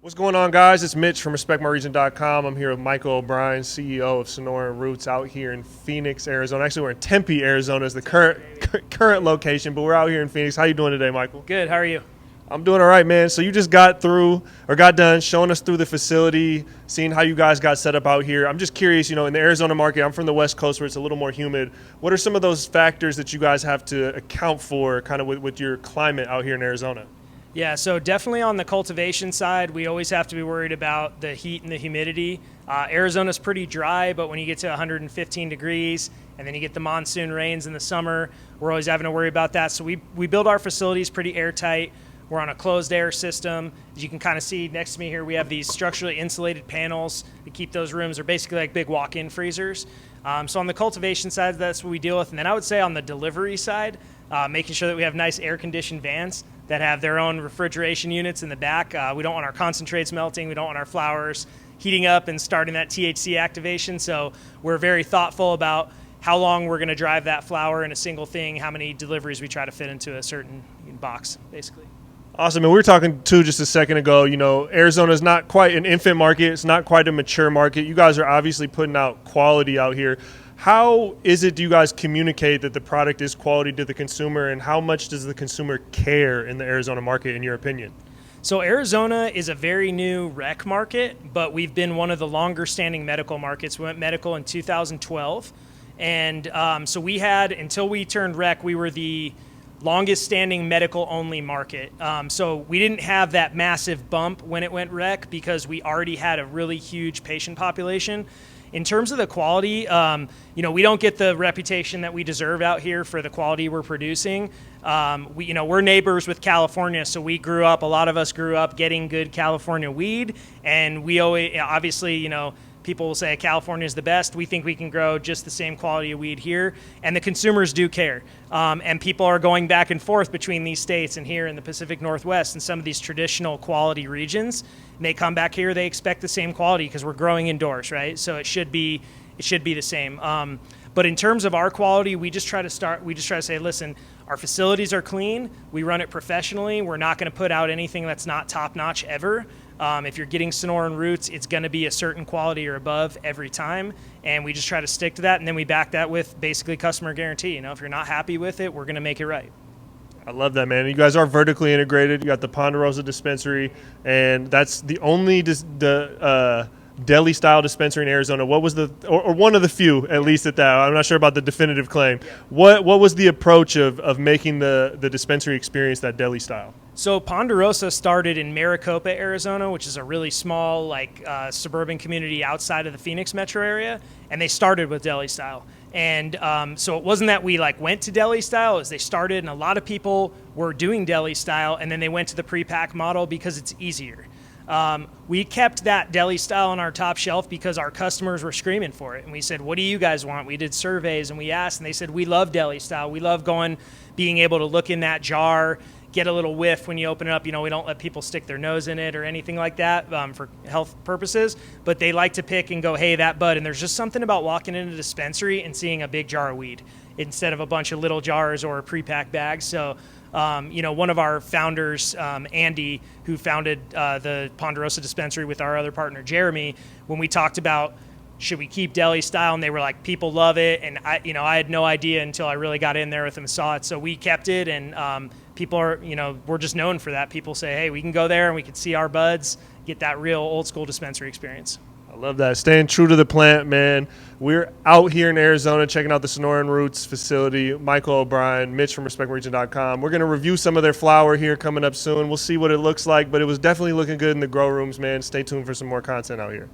What's going on, guys? It's Mitch from RespectMyRegion.com. I'm here with Michael O'Brien, CEO of Sonoran Roots, out here in Pheonix, Arizona. Actually, we're in Tempe, Arizona, is the current location, but we're out here in Phoenix. How you doing today, Michael? Good. How are you? I'm doing all right, man. So you just got done showing us through the facility, seeing how you guys got set up out here. I'm just curious, in the Arizona market, I'm from the West Coast where it's a little more humid. What are some of those factors that you guys have to account for kind of with your climate out here in Arizona? Yeah, so definitely on the cultivation side, we always have to be worried about the heat and the humidity. Arizona's pretty dry, but when you get to 115 degrees and then you get the monsoon rains in the summer, we're always having to worry about that. So we build our facilities pretty airtight. We're on a closed air system. As you can kind of see next to me here, we have these structurally insulated panels to keep those rooms. They're basically like big walk-in freezers. So on the cultivation side, that's what we deal with. And then I would say on the delivery side, making sure that we have nice air-conditioned vans that have their own refrigeration units in the back. We don't want our concentrates melting. We don't want our flowers heating up and starting that THC activation. So we're very thoughtful about how long we're going to drive that flower in a single thing, how many deliveries we try to fit into a certain box, basically. Awesome. And we were talking, too, just a second ago, Arizona is not quite an infant market. It's not quite a mature market. You guys are obviously putting out quality out here. How do you guys communicate that the product is quality to the consumer, and how much does the consumer care in the Arizona market, in your opinion? So Arizona is a very new rec market, but we've been one of the longer standing medical markets. We went medical in 2012. And so we had, until we turned rec, we were the longest standing medical only market. So we didn't have that massive bump when it went rec because we already had a really huge patient population. In terms of the quality, we don't get the reputation that we deserve out here for the quality we're producing. We're neighbors with California, so a lot of us grew up getting good California weed, and we always, obviously, people will say California is the best. We think we can grow just the same quality of weed here, and the consumers do care. And people are going back and forth between these states and here in the Pacific Northwest and some of these traditional quality regions. And they come back here, they expect the same quality because we're growing indoors, right? So it should be the same. But in terms of our quality, we just try to say, listen, our facilities are clean. We run it professionally. We're not going to put out anything that's not top-notch ever. If you're getting Sonoran Roots, it's going to be a certain quality or above every time, and we just try to stick to that, and then we back that with basically customer guarantee. If you're not happy with it, we're going to make it right. I love that, man. You guys are vertically integrated. You got the Ponderosa dispensary, and that's the only deli-style dispensary in Arizona. What was or one of the few, at least at that? I'm not sure about the definitive claim. Yeah. What was the approach of making the dispensary experience that deli style? So Ponderosa started in Maricopa, Arizona, which is a really small, suburban community outside of the Phoenix metro area, and they started with deli style. And so it wasn't that we went to deli style, as they started, and a lot of people were doing deli style, and then they went to the pre-pack model because it's easier. We kept that deli style on our top shelf because our customers were screaming for it. And we said, what do you guys want? We did surveys and we asked, and they said, we love deli style. We love being able to look in that jar, get a little whiff when you open it up. We don't let people stick their nose in it or anything like that for health purposes, but they like to pick and go, hey, that bud. And there's just something about walking into a dispensary and seeing a big jar of weed instead of a bunch of little jars or pre-packed bags. So one of our founders, Andy, who founded the Ponderosa dispensary with our other partner, Jeremy, when we talked about should we keep deli style, and they were like, people love it. And I had no idea until I really got in there with them and saw it. So we kept it, and people are, we're just known for that. People say, hey, we can go there and we can see our buds, get that real old school dispensary experience. I love that. Staying true to the plant, man. We're out here in Arizona checking out the Sonoran Roots facility. Michael O'Brien, Mitch from RespectMyRegion.com. We're going to review some of their flower here coming up soon. We'll see what it looks like, but it was definitely looking good in the grow rooms, man. Stay tuned for some more content out here.